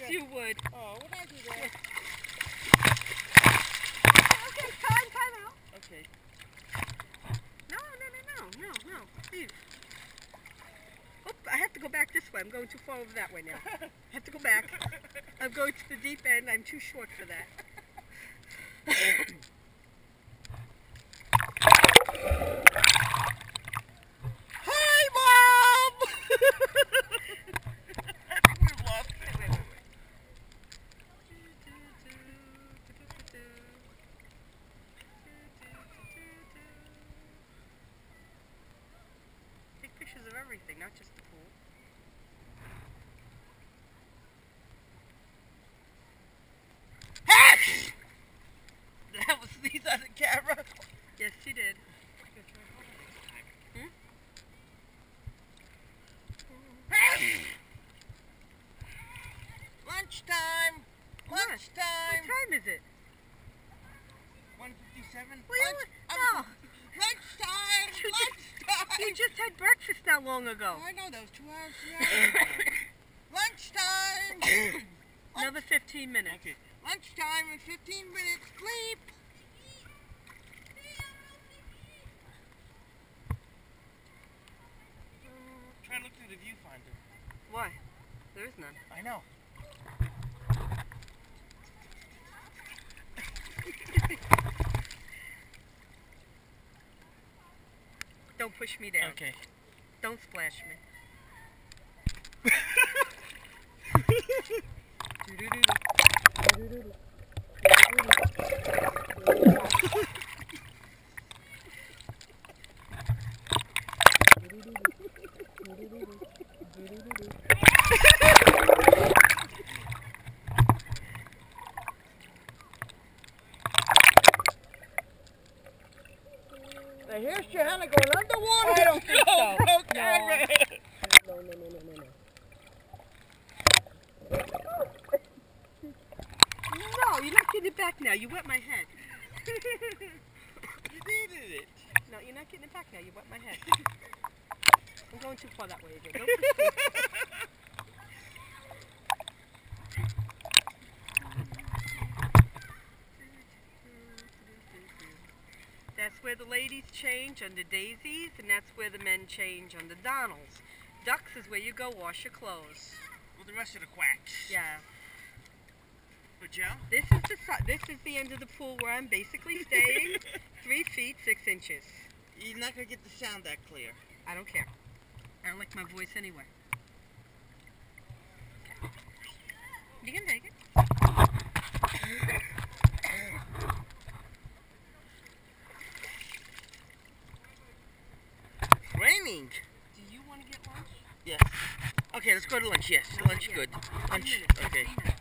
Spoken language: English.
you would. Oh, would I do that? Okay, time out. Okay. No. Steve. Oop, I have to go back this way. I'm going too far over that way now. I have to go back. I'm going to the deep end. I'm too short for that. Hi, Mom! I think we've lost it. Wait. Take pictures of everything, not just the pool. That was sneeze on the camera. Yes, she did. Hmm? Lunchtime. What time is it? 1:57. No. Lunchtime. You just had breakfast not long ago. Oh, I know those 2 hours. Lunchtime. Another 15 minutes. Okay. Lunchtime in 15 minutes. Sleep. Try and look through the viewfinder. Why? There is none. I know. Don't push me down. Okay. Don't splash me. Now here's Johanna going underwater. I don't think so. Broke No. camera. No. No, you're not getting it back now. You wet my head. You needed it. No, you're not getting it back now. You wet my head. I'm going too far that way again. Don't push me. That's where the ladies change under Daisy's, and that's where the men change under Donald's. Ducks is where you go wash your clothes. Well, the rest of the quacks. Yeah. But Joe? This is the end of the pool where I'm basically staying. 3 feet 6 inches. You're not going to get the sound that clear. I don't care. I don't like my voice anyway. Okay. You can take it. It's raining. Do you want to get lunch? Yes. Okay, let's go to lunch. Yes, lunch Yeah. good. 10 Lunch. minutes, Okay. 15 minutes.